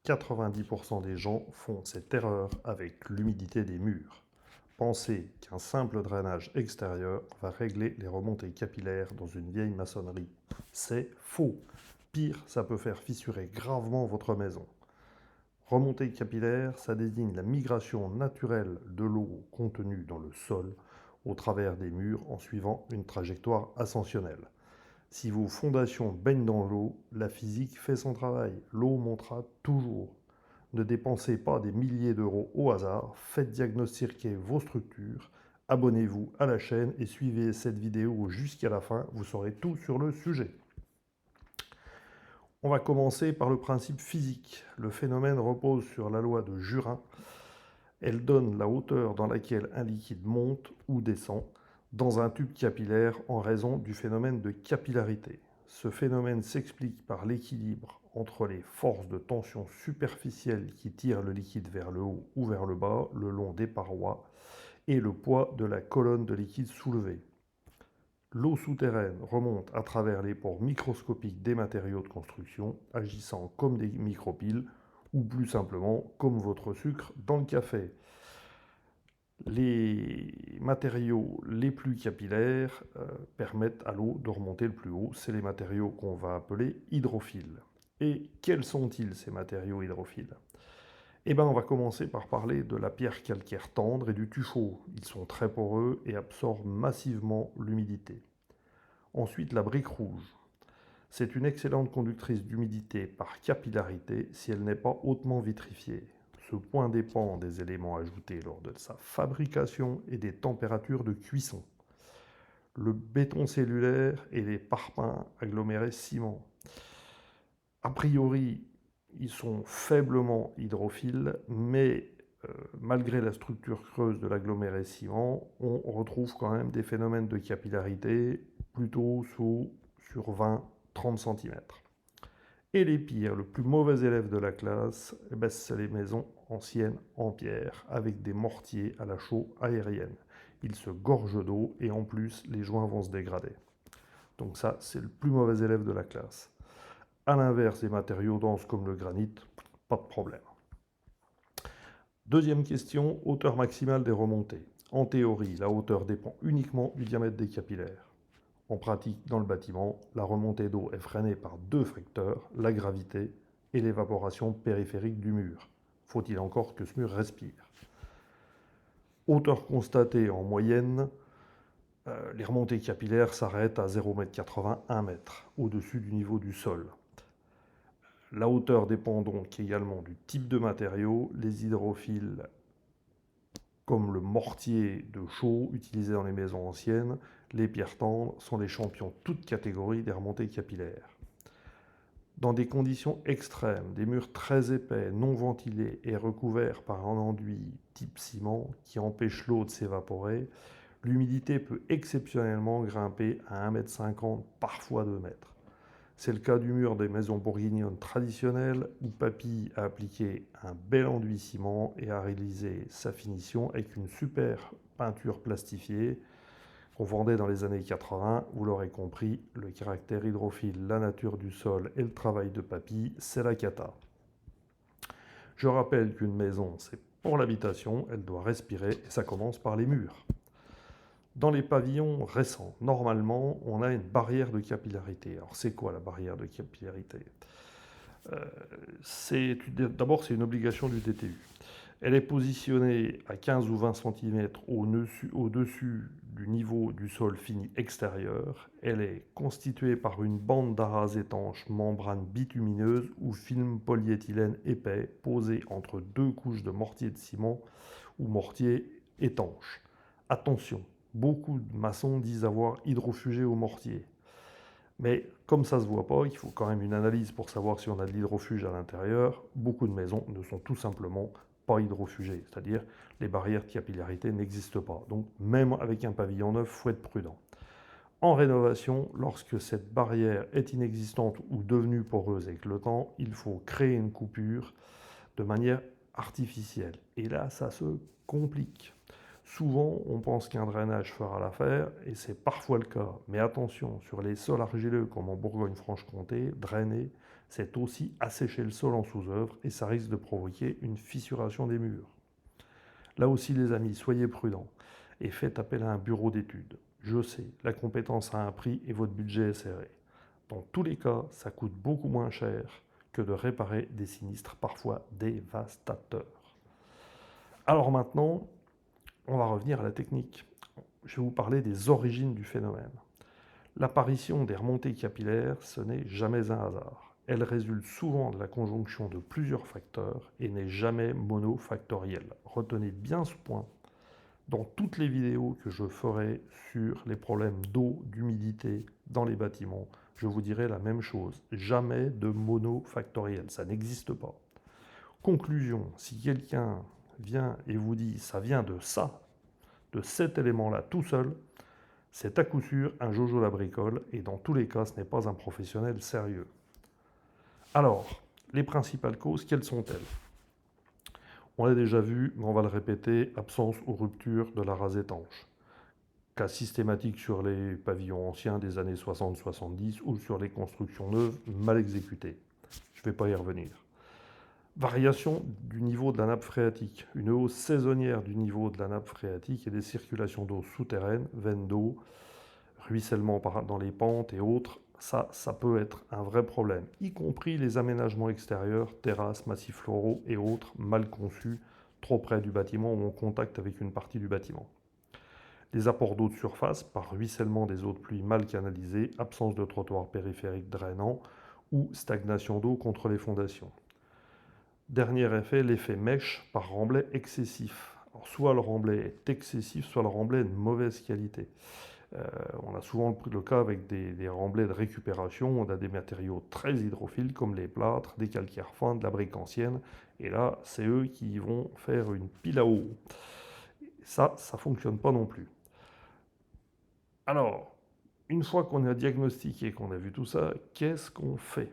90% des gens font cette erreur avec l'humidité des murs. Pensez qu'un simple drainage extérieur va régler les remontées capillaires dans une vieille maçonnerie. C'est faux. Pire, ça peut faire fissurer gravement votre maison. Remontée capillaire, ça désigne la migration naturelle de l'eau contenue dans le sol au travers des murs en suivant une trajectoire ascensionnelle. Si vos fondations baignent dans l'eau, la physique fait son travail. L'eau montera toujours. Ne dépensez pas des milliers d'euros au hasard, faites diagnostiquer vos structures, abonnez-vous à la chaîne et suivez cette vidéo jusqu'à la fin, vous saurez tout sur le sujet. On va commencer par le principe physique. Le phénomène repose sur la loi de Jurin. Elle donne la hauteur dans laquelle un liquide monte ou descend dans un tube capillaire en raison du phénomène de capillarité. Ce phénomène s'explique par l'équilibre entre les forces de tension superficielles qui tirent le liquide vers le haut ou vers le bas le long des parois et le poids de la colonne de liquide soulevée. L'eau souterraine remonte à travers les pores microscopiques des matériaux de construction, agissant comme des micropiles ou plus simplement comme votre sucre dans le café. Les matériaux les plus capillaires permettent à l'eau de remonter le plus haut. C'est les matériaux qu'on va appeler hydrophiles. Et quels sont-ils, ces matériaux hydrophiles? Eh bien, on va commencer par parler de la pierre calcaire tendre et du tuffeau. Ils sont très poreux et absorbent massivement l'humidité. Ensuite, la brique rouge. C'est une excellente conductrice d'humidité par capillarité si elle n'est pas hautement vitrifiée. Ce point dépend des éléments ajoutés lors de sa fabrication et des températures de cuisson. Le béton cellulaire et les parpaings agglomérés ciment. A priori, ils sont faiblement hydrophiles, mais malgré la structure creuse de l'aggloméré ciment, on retrouve quand même des phénomènes de capillarité plutôt sur 20-30 cm. Et les pires, le plus mauvais élève de la classe, c'est les maisons anciennes en pierre, avec des mortiers à la chaux aérienne. Ils se gorgent d'eau et en plus, les joints vont se dégrader. Donc ça, c'est le plus mauvais élève de la classe. A l'inverse, les matériaux denses comme le granit, pas de problème. Deuxième question, hauteur maximale des remontées. En théorie, la hauteur dépend uniquement du diamètre des capillaires. En pratique, dans le bâtiment, la remontée d'eau est freinée par deux facteurs, la gravité et l'évaporation périphérique du mur. Faut-il encore que ce mur respire? Hauteur constatée en moyenne, les remontées capillaires s'arrêtent à 0,80 m, 1 m, au-dessus du niveau du sol. La hauteur dépend donc également du type de matériau. Les hydrophiles, comme le mortier de chaux utilisé dans les maisons anciennes, les pierres tendres sont les champions toutes catégories des remontées capillaires. Dans des conditions extrêmes, des murs très épais, non ventilés et recouverts par un enduit type ciment qui empêche l'eau de s'évaporer, l'humidité peut exceptionnellement grimper à 1,50 m, parfois 2 m. C'est le cas du mur des maisons bourguignonnes traditionnelles où Papy a appliqué un bel enduit ciment et a réalisé sa finition avec une super peinture plastifiée qu'on vendait dans les années 80. Vous l'aurez compris, le caractère hydrophile, la nature du sol et le travail de Papy, c'est la cata. Je rappelle qu'une maison, c'est pour l'habitation, elle doit respirer et ça commence par les murs. Dans les pavillons récents, normalement, on a une barrière de capillarité. Alors, c'est quoi la barrière de capillarité? D'abord, c'est une obligation du DTU. Elle est positionnée à 15 ou 20 cm au-dessus du niveau du sol fini extérieur. Elle est constituée par une bande d'arras étanche, membrane bitumineuse ou film polyéthylène épais posé entre deux couches de mortier de ciment ou mortier étanche. Attention! Beaucoup de maçons disent avoir hydrofugé au mortier. Mais comme ça ne se voit pas, il faut quand même une analyse pour savoir si on a de l'hydrofuge à l'intérieur. Beaucoup de maisons ne sont tout simplement pas hydrofugées, c'est-à-dire les barrières de capillarité n'existent pas. Donc même avec un pavillon neuf, il faut être prudent. En rénovation, lorsque cette barrière est inexistante ou devenue poreuse avec le temps, il faut créer une coupure de manière artificielle. Et là, ça se complique. Souvent, on pense qu'un drainage fera l'affaire, et c'est parfois le cas. Mais attention, sur les sols argileux comme en Bourgogne-Franche-Comté, drainer, c'est aussi assécher le sol en sous-œuvre, et ça risque de provoquer une fissuration des murs. Là aussi, les amis, soyez prudents et faites appel à un bureau d'études. Je sais, la compétence a un prix et votre budget est serré. Dans tous les cas, ça coûte beaucoup moins cher que de réparer des sinistres parfois dévastateurs. Alors maintenant, on va revenir à la technique. Je vais vous parler des origines du phénomène. L'apparition des remontées capillaires, ce n'est jamais un hasard. Elle résulte souvent de la conjonction de plusieurs facteurs et n'est jamais monofactorielle. Retenez bien ce point. Dans toutes les vidéos que je ferai sur les problèmes d'eau, d'humidité dans les bâtiments, je vous dirai la même chose. Jamais de monofactoriel, ça n'existe pas. Conclusion, si quelqu'un vient et vous dit ça vient de ça, de cet élément-là tout seul, c'est à coup sûr un Jojo la bricole et dans tous les cas, ce n'est pas un professionnel sérieux. Alors, les principales causes, quelles sont-elles? On l'a déjà vu, mais on va le répéter, absence ou rupture de la rase étanche. Cas systématique sur les pavillons anciens des années 60-70 ou sur les constructions neuves mal exécutées. Je ne vais pas y revenir. Variation du niveau de la nappe phréatique. Une hausse saisonnière du niveau de la nappe phréatique et des circulations d'eau souterraines, veines d'eau, ruissellement dans les pentes et autres. Ça peut être un vrai problème, y compris les aménagements extérieurs, terrasses, massifs floraux et autres mal conçus, trop près du bâtiment ou en contact avec une partie du bâtiment. Les apports d'eau de surface par ruissellement des eaux de pluie mal canalisées, absence de trottoir périphérique drainant ou stagnation d'eau contre les fondations. Dernier effet, l'effet mèche par remblai excessif. Alors, soit le remblai est excessif, soit le remblai est de mauvaise qualité. On a souvent le cas avec des remblais de récupération. On a des matériaux très hydrophiles comme les plâtres, des calcaires fins, de la brique ancienne. Et là, c'est eux qui vont faire une pile à eau. Ça ne fonctionne pas non plus. Alors, une fois qu'on a diagnostiqué, qu'on a vu tout ça, qu'est-ce qu'on fait?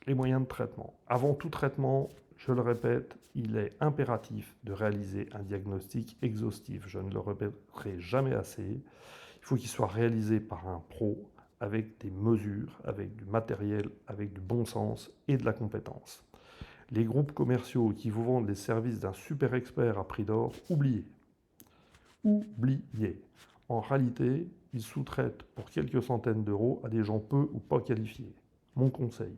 Les moyens de traitement. Avant tout traitement, je le répète, il est impératif de réaliser un diagnostic exhaustif. Je ne le répéterai jamais assez. Il faut qu'il soit réalisé par un pro avec des mesures, avec du matériel, avec du bon sens et de la compétence. Les groupes commerciaux qui vous vendent les services d'un super expert à prix d'or, oubliez. Oubliez. En réalité, ils sous-traitent pour quelques centaines d'euros à des gens peu ou pas qualifiés. Mon conseil,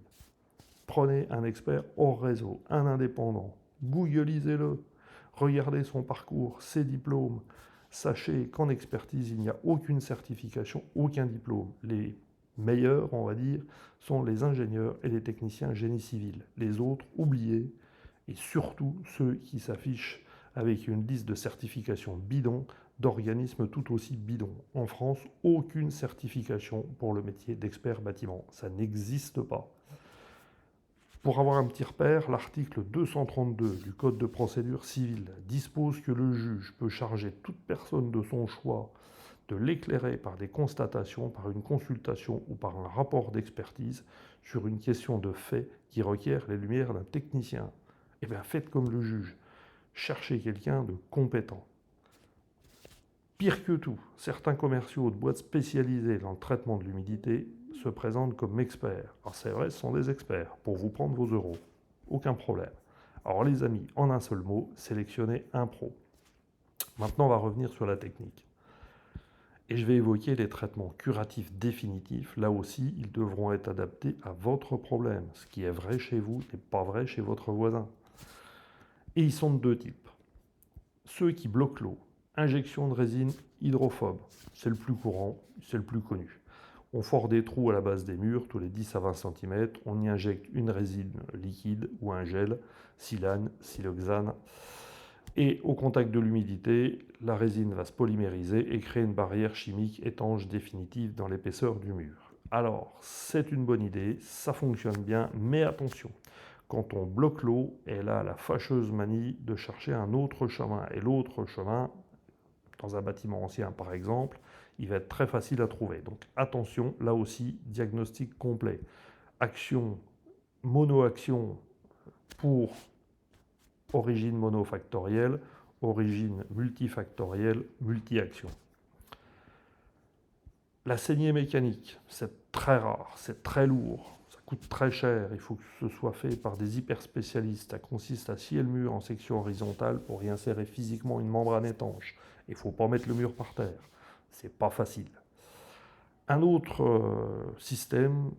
prenez un expert hors réseau, un indépendant, googlisez-le, regardez son parcours, ses diplômes. Sachez qu'en expertise, il n'y a aucune certification, aucun diplôme. Les meilleurs, on va dire, sont les ingénieurs et les techniciens génie civil. Les autres, oubliez, et surtout ceux qui s'affichent avec une liste de certifications bidons d'organismes tout aussi bidons. En France, aucune certification pour le métier d'expert bâtiment. Ça n'existe pas. Pour avoir un petit repère, l'article 232 du Code de procédure civile dispose que le juge peut charger toute personne de son choix de l'éclairer par des constatations, par une consultation ou par un rapport d'expertise sur une question de fait qui requiert les lumières d'un technicien. Eh bien, faites comme le juge. Cherchez quelqu'un de compétent. Pire que tout, certains commerciaux de boîtes spécialisées dans le traitement de l'humidité se présentent comme experts. Alors c'est vrai, ce sont des experts pour vous prendre vos euros. Aucun problème. Alors les amis, en un seul mot, sélectionnez un pro. Maintenant, on va revenir sur la technique. Et je vais évoquer les traitements curatifs définitifs. Là aussi, ils devront être adaptés à votre problème. Ce qui est vrai chez vous n'est pas vrai chez votre voisin. Et ils sont de deux types. Ceux qui bloquent l'eau. Injection de résine hydrophobe, c'est le plus courant, c'est le plus connu. On fore des trous à la base des murs tous les 10 à 20 cm, on y injecte une résine liquide ou un gel, silane, siloxane, et au contact de l'humidité, la résine va se polymériser et créer une barrière chimique étanche définitive dans l'épaisseur du mur. Alors, c'est une bonne idée, ça fonctionne bien, mais attention, quand on bloque l'eau, elle a la fâcheuse manie de chercher un autre chemin, et l'autre chemin, dans un bâtiment ancien par exemple, il va être très facile à trouver. Donc attention, là aussi, diagnostic complet. Action, monoaction pour origine monofactorielle, origine multifactorielle, multi-action. La saignée mécanique, c'est très rare, c'est très lourd, ça coûte très cher, il faut que ce soit fait par des hyperspécialistes. Ça consiste à scier le mur en section horizontale pour y insérer physiquement une membrane étanche. Il ne faut pas mettre le mur par terre, c'est pas facile. Un autre système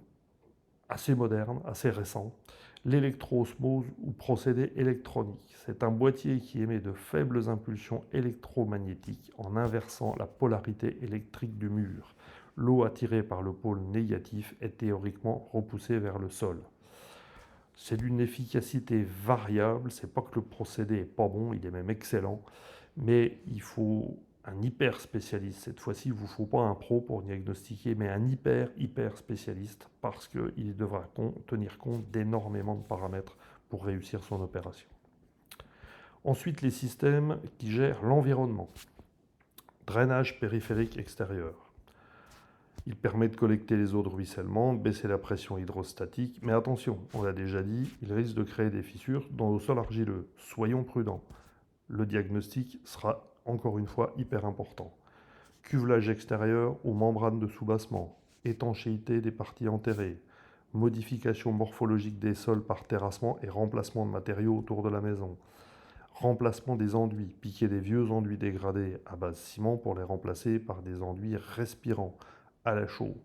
assez moderne, assez récent, l'électroosmose ou procédé électronique. C'est un boîtier qui émet de faibles impulsions électromagnétiques en inversant la polarité électrique du mur. L'eau attirée par le pôle négatif est théoriquement repoussée vers le sol. C'est d'une efficacité variable, c'est pas que le procédé est pas bon, il est même excellent, mais il faut un hyper spécialiste. Cette fois-ci, il ne vous faut pas un pro pour diagnostiquer, mais un hyper spécialiste parce qu'il devra tenir compte d'énormément de paramètres pour réussir son opération. Ensuite, les systèmes qui gèrent l'environnement. Drainage périphérique extérieur. Il permet de collecter les eaux de ruissellement, de baisser la pression hydrostatique, mais attention, on l'a déjà dit, il risque de créer des fissures dans le sol argileux. Soyons prudents. Le diagnostic sera encore une fois hyper important. Cuvelage extérieur ou membrane de soubassement, étanchéité des parties enterrées, modification morphologique des sols par terrassement et remplacement de matériaux autour de la maison, remplacement des enduits, piquer des vieux enduits dégradés à base ciment pour les remplacer par des enduits respirants à la chaux.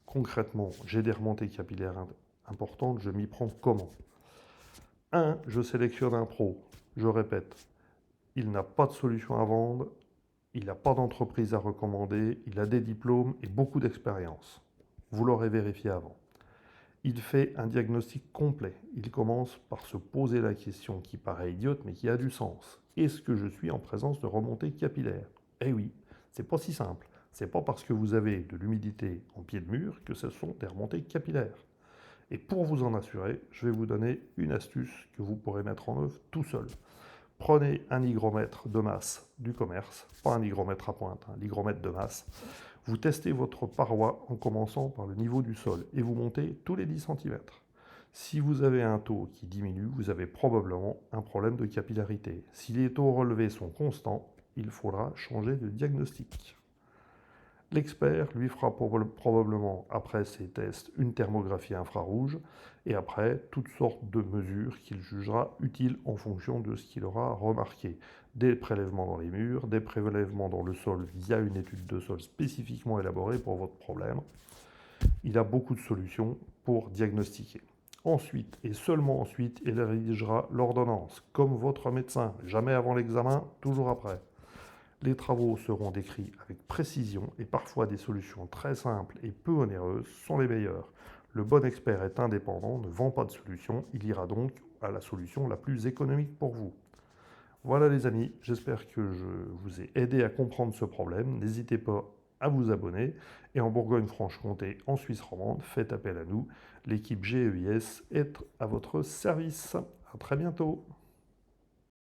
Concrètement, j'ai des remontées capillaires importantes, je m'y prends comment? 1. Je sélectionne un pro. Je répète, il n'a pas de solution à vendre, il n'a pas d'entreprise à recommander, il a des diplômes et beaucoup d'expérience. Vous l'aurez vérifié avant. Il fait un diagnostic complet. Il commence par se poser la question qui paraît idiote mais qui a du sens. Est-ce que je suis en présence de remontées capillaires? Eh oui, c'est pas si simple. C'est pas parce que vous avez de l'humidité en pied de mur que ce sont des remontées capillaires. Et pour vous en assurer, je vais vous donner une astuce que vous pourrez mettre en œuvre tout seul. Prenez un hygromètre de masse du commerce, pas un hygromètre à pointe, l'hygromètre de masse. Vous testez votre paroi en commençant par le niveau du sol et vous montez tous les 10 cm. Si vous avez un taux qui diminue, vous avez probablement un problème de capillarité. Si les taux relevés sont constants, il faudra changer de diagnostic. L'expert lui fera probablement, après ces tests, une thermographie infrarouge et après toutes sortes de mesures qu'il jugera utiles en fonction de ce qu'il aura remarqué. Des prélèvements dans les murs, des prélèvements dans le sol via une étude de sol spécifiquement élaborée pour votre problème. Il a beaucoup de solutions pour diagnostiquer. Ensuite, et seulement ensuite, il rédigera l'ordonnance, comme votre médecin, jamais avant l'examen, toujours après. Les travaux seront décrits avec précision et parfois des solutions très simples et peu onéreuses sont les meilleures. Le bon expert est indépendant, ne vend pas de solution, il ira donc à la solution la plus économique pour vous. Voilà les amis, j'espère que je vous ai aidé à comprendre ce problème. N'hésitez pas à vous abonner. Et en Bourgogne-Franche-Comté, en Suisse romande, faites appel à nous. L'équipe GEIS est à votre service. À très bientôt.